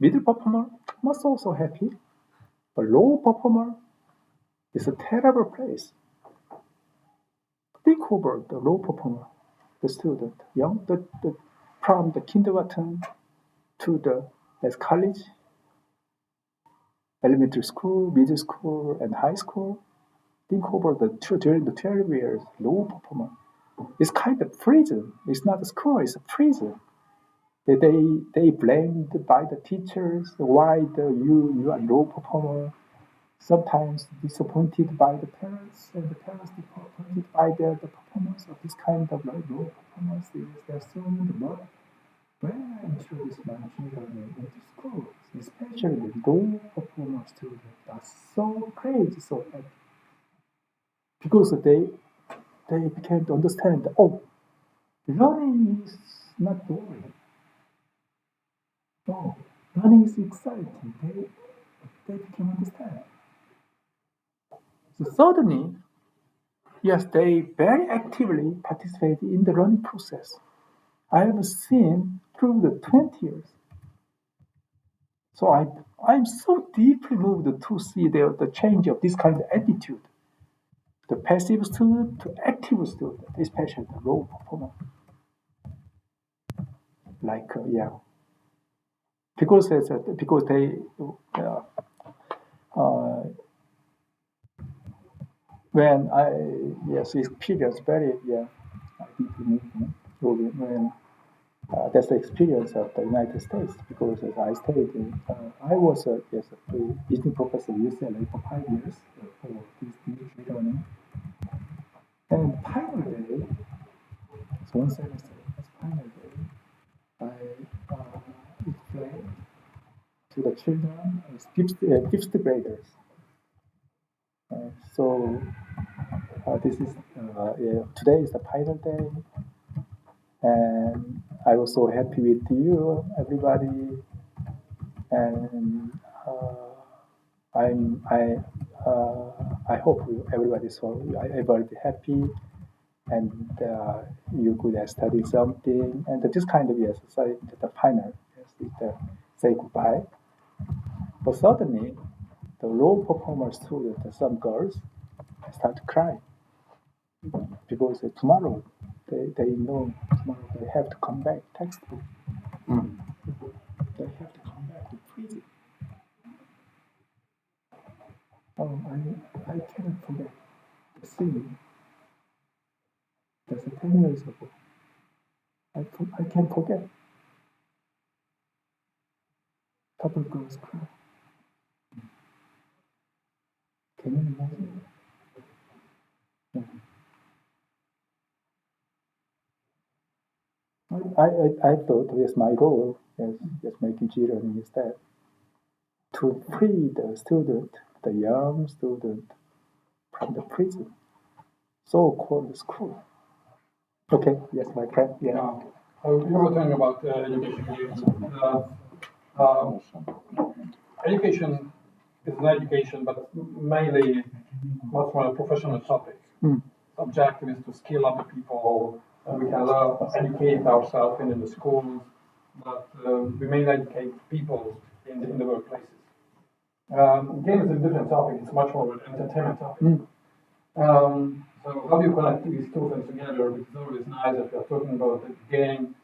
Middle performer must also happy, but low performer is a terrible place. Think over the low performer, the student, from the kindergarten to the college, elementary school, middle school, and high school. Think over during the 12 years, low performer. It's kind of prison. It's not a school, it's a prison. They blamed by the teachers why you are low performer. Sometimes disappointed by the parents, and the parents disappointed by the performance of this kind of low performance. They're thrown in the mud. when I introduce machine learning into schools, especially the low performer students are so crazy, so happy. Because they became to understand, oh, learning is not boring. Oh, learning is exciting. They became understand. So suddenly, yes, they very actively participate in the learning process. I have seen through the 20 years. So I'm so deeply moved to see the change of this kind of attitude. The passive student to active student, especially the low performer. Like, because they when I experience very I deeply moved when that's the experience of the United States because as I stayed in, I was a visiting professor at UCLA for 5 years for this deep learning. And final day, so one semester, as final day, I explained to the children, fifth graders. So this is today is the final day, and I was so happy with you, everybody, and I hope everybody happy, and you could study something, and this kind of so the final is the say goodbye. But suddenly, the low performer students, some girls, start to cry because tomorrow they know tomorrow they have to come back textbook. They have to come back to prison. Oh, I cannot forget the scene. That's 10 years ago. I can't forget. Couple girls cry. Can you imagine? Yeah. I thought yes, my goal is just making children instead to free the student, the young student, from the prison, so-called school. Okay, yes, my friend. Yeah. You were talking about education. Education is an education, but mainly much more a professional topic. The objective is to skill up the people, and we can educate ourselves in the schools, but we mainly educate people in the workplaces. Game is a different topic, it's much more an entertainment topic. So how do you connect these two things together? It's always nice if you're talking about the game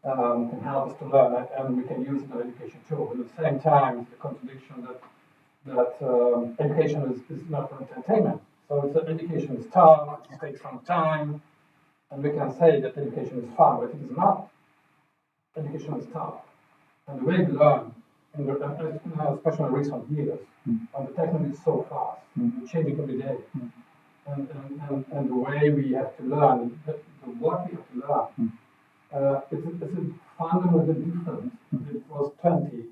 can help us to learn, and we can use it in education too. But at the same time, it's the contradiction that education is not for entertainment. So education is tough, it takes some time, and we can say that education is fun, but it is not. Education is tough. And the way we learn, especially in recent years, and the technology is so fast, changing every day. And the way we have to learn, what we have to learn, it's a fundamental difference. It was 20,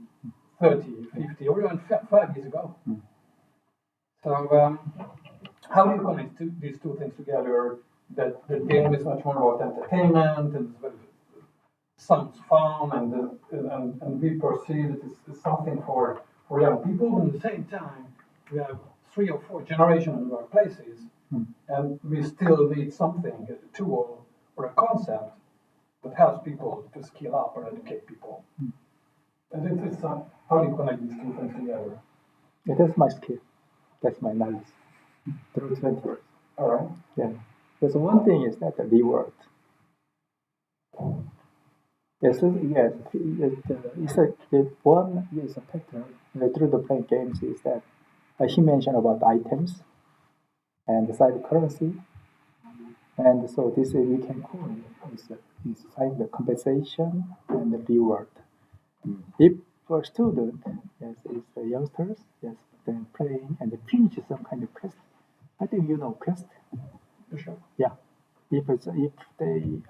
30, 50, or even 5 years ago. So how do you connect these two things together? That the game is much more about entertainment, and sounds fun, and we perceive it as something for young people, but at the same time, we have 3 or 4 generations in our places, and we still need something, a tool or a concept that helps people to skill up or educate people. And it's how do you connect these two things together? Yeah, that's my skill. That's my knowledge. Through 20 years. All right. Yeah. There's one thing is that the reward. Yes, it's a factor through the playing games is that he mentioned about items and the side currency, and so this we can call it is like the compensation and the reward. If for a student, yes, is the youngsters, yes, then playing and finish some kind of quest. I think you know quest. Sure. Yeah. if they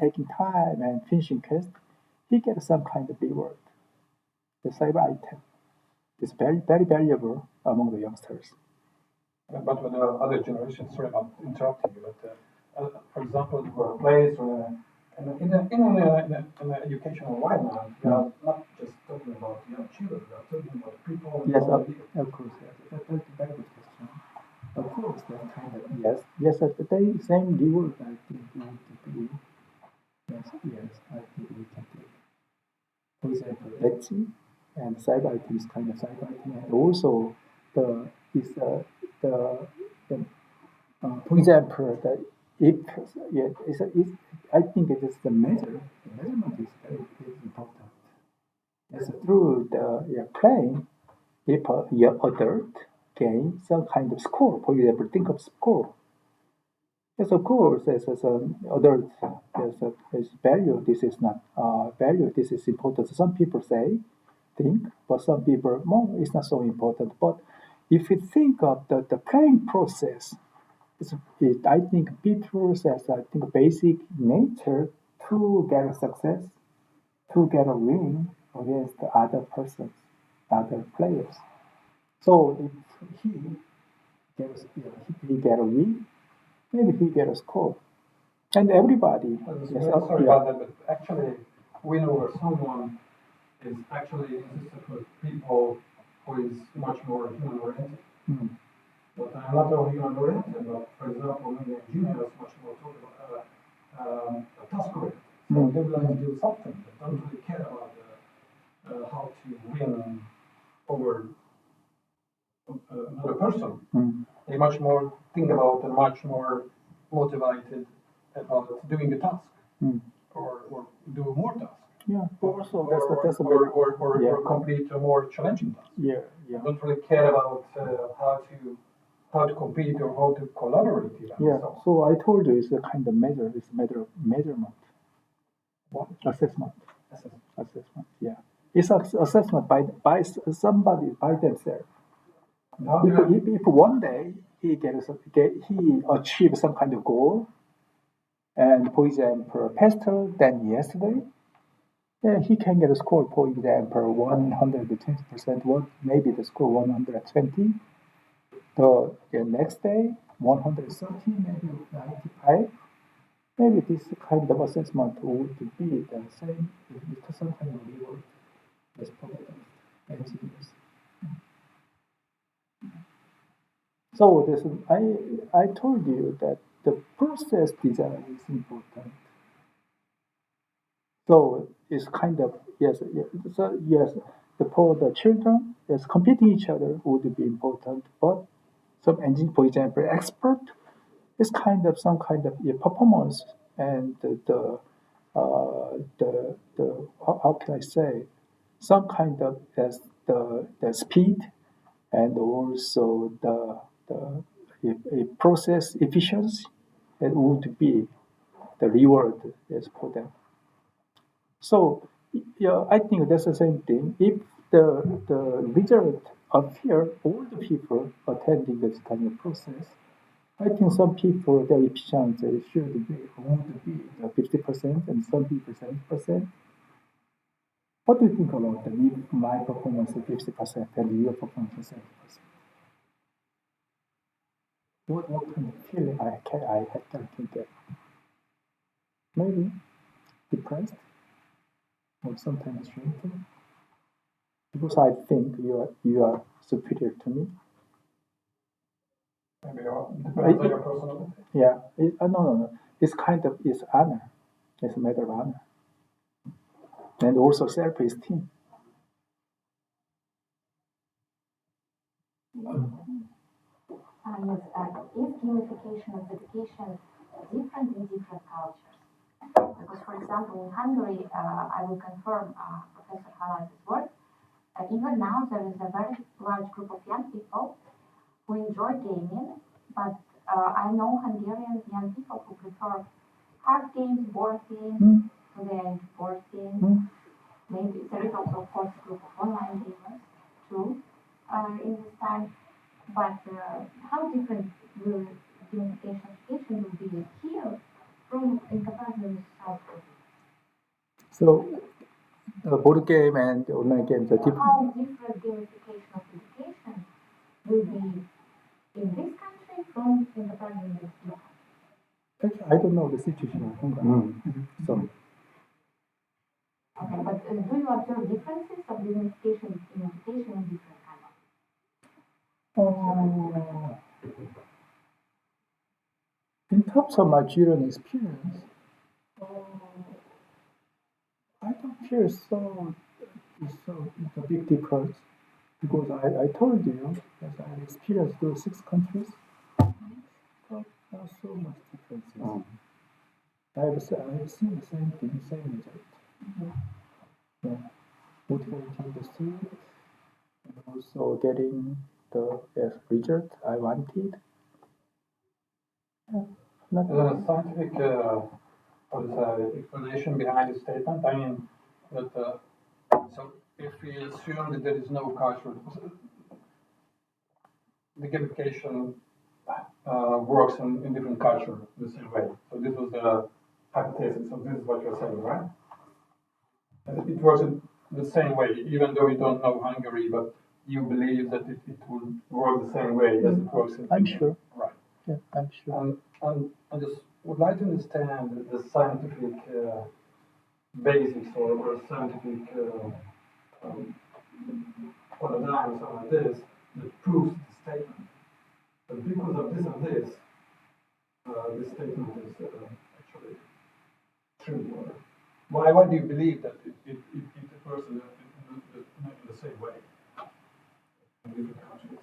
taking time and finishing test, he gets some kind of reward. The cyber item is very, very valuable among the youngsters. But with the other generations, sorry about interrupting you, but for example, the workplace or in an educational environment, we are not just talking about young children, we are talking about people. Yes, of course. That's a very good question. Of course, that kind of yes. At the same reward, I think we want to do. Yes, I think we can do. For example, Etsy and cyber items, kind of cyber item, and also for example, I think it is the measure. The measurement is very important. It's through the playing. If your adult gain some kind of score, for example, think of score. Yes, of course, as an adult, there's value. This is not value. This is important. Some people think, but some people, no, it's not so important. But if you think of the playing process, I think people has basic nature to get a success, to get a win against other persons, other players. So if he get a win, maybe he get a score, and everybody. Sorry about that, but actually, win over someone is actually consistent with people who is much more human oriented. Mm. But I'm not only human oriented, but for example, maybe engineers much more talk about a task oriented. So they would like to do something. They don't really care about how to win over another person. Mm. They much more think about and much more motivated about doing the task or do more tasks. Yeah, also or complete a more challenging task. Yeah. Don't really care about how to compete or how to collaborate even. Yeah. So I told you it's a kind of measure. It's a matter of measurement. What? Assessment. Yeah. It's assessment by somebody by themselves. If one day he achieves some kind of goal, and for example, faster than yesterday, he can get a score. For example, 120%. Maybe the score 120. The next day, 130, maybe 95. Maybe this kind of assessment would be the same with some kind of reward as provided engineers. So I told you that the process design is important. So it's kind of for the children, competing each other would be important. But some engine, for example, expert is kind of some kind of performance and how can I say, some kind of the speed and also the process efficiency, that would be the reward for them. So I think that's the same thing. If the result appear, all the people attending this kind of process, I think some people their efficiency would be 50% and some people 70%. What do you think about that? If my performance is 50% and your performance is 70%? What kind of feeling I can get? Maybe depressed or sometimes shameful, because I think you are superior to me. Maybe depends on your personality. Yeah, no. It's honor. It's a matter of honor, and also self-esteem. Is gamification of education different in different cultures? Because, for example, in Hungary, I will confirm Professor Haláz's work. Even now, there is a very large group of young people who enjoy gaming, but I know Hungarian young people who prefer card games, board games, so they are into board games. Maybe there is also, of course, a group of online gamers too in this time. But how different will gamification application will be here from in comparison with South Korea? So the board game and online games are different. How different gamification of education will be in this country from in comparison with your country? Actually, I don't know the situation in Hong Kong. So Okay, but do you observe differences of gamification in education in different countries? in terms of my children experience, I don't feel so it's a big difference because I told you that I experienced those 6 countries, but not so much differences. I have seen the same thing, same result. Yeah. Motivating the students and also getting the result I wanted. Is there a scientific explanation behind this statement? I mean, that so if we assume that there is no cultural, the gamification works in different cultures the same way. So this was the hypothesis. So this is what you're saying, right? And it works in the same way, even though you don't know Hungary, but you believe that it will work the same way as it works in I'm Hungary. sure. Right. Yeah, I'm sure. And I just would like to understand the scientific basics or scientific paradigms on this that proves the statement. But because of this and this, this statement is actually true. Why do you believe that it works in the same way in different countries?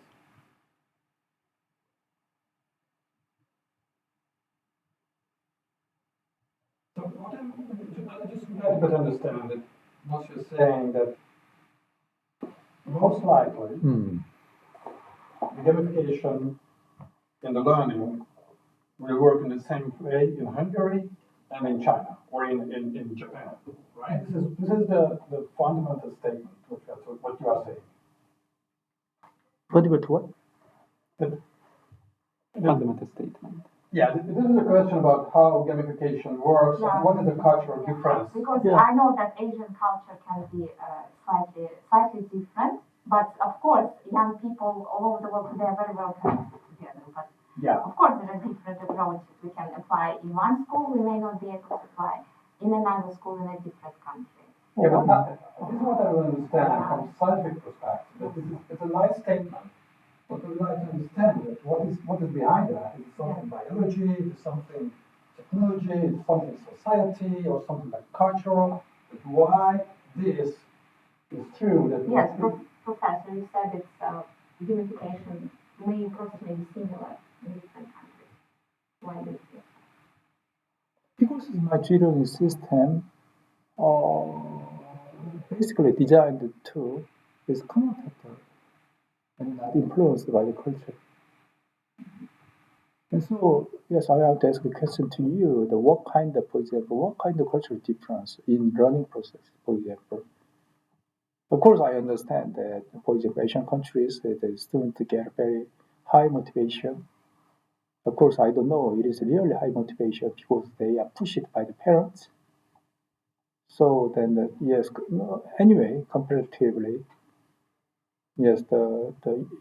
So what I just would like to better understand that what you're saying that most likely the gamification in the learning will work in the same way in Hungary and in China or in Japan, right? This is the fundamental statement what you are saying. Fundamental what? Fundamental statement. Yeah, this is a question about how gamification works and what is the cultural difference. Because I know that Asian culture can be slightly different, but of course, young people all over the world they are very well connected together. But of course, there are different approaches we can apply in one school. We may not be able to apply in another school in a different country. Yeah, but this is what I will understand from scientific perspective. That it's a nice statement. But we'd like to understand that what is behind that. Is it something biology? Is it something technology? Is it something society or something like cultural? But why this is true? That yes, Professor, you said it's gamification process may be similar in different countries. Why do you think? Because my tutoring system basically designed to is commentator and not influenced by the culture. And so, yes, I have to ask a question to you. For example, what kind of cultural difference in learning process, for example? Of course, I understand that, for example, Asian countries, the students get very high motivation. Of course, I don't know, it is really high motivation because they are pushed by the parents. So then, yes, anyway, comparatively, yes, the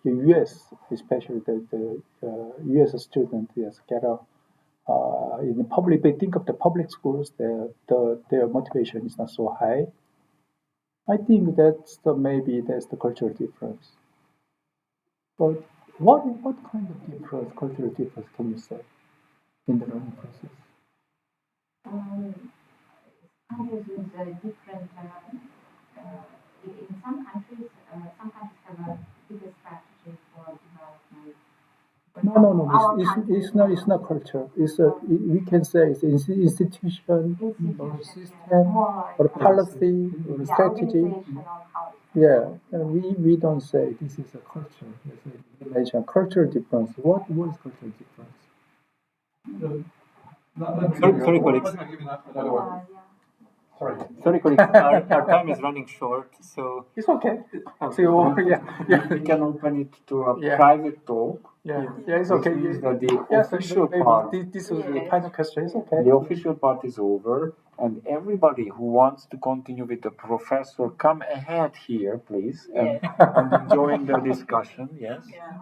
U.S., especially the U.S. student, yes, get in the public. They think of the public schools, their motivation is not so high. I think maybe that's the cultural difference. But what kind of difference, cultural difference, can you say in the learning process? Countries with different. In some countries have a bigger strategy for development. No. It's not culture. We can say it's institution or system or policy or strategy. Yeah, we don't say this is a culture. We mention cultural difference. What is cultural difference? Sorry, colleagues. Sorry, colleagues. Our time is running short, so it's okay. we can open it to a private talk. Yeah, it's okay. This is the Yes, official part. This was the final question. It's okay. The official part is over, and everybody who wants to continue with the professor, come ahead here, please, and join the discussion. Yes. Yeah.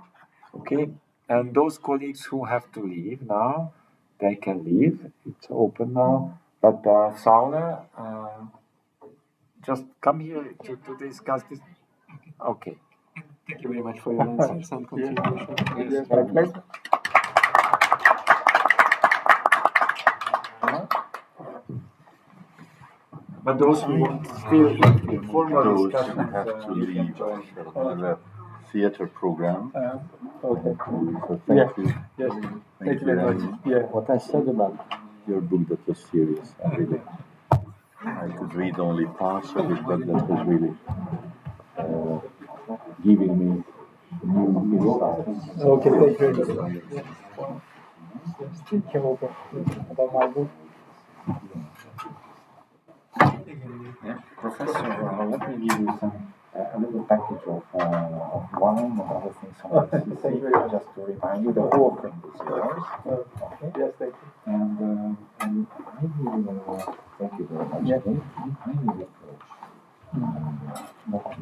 Okay. And those colleagues who have to leave now, they can leave. It's open now. But Saule, just come here to discuss this. Okay. Thank you very much for your answers and contribution. Yes, my pleasure. But those who want still informal Those who discussions, have to you can leave join. have a theater program. Okay. So thank you. Yes. Thank you very much. Yeah. What I said about your book, that was serious. I could read only parts of it, but that was really giving me new insights. Okay, thank you very much. Yes, think about my book. Yeah, Professor, let me give you a little package of wine and other things from MCC, just to remind you the whole thing is yours. Okay. Yes, thank you. And I really thank you very much. Yeah. I really approach not to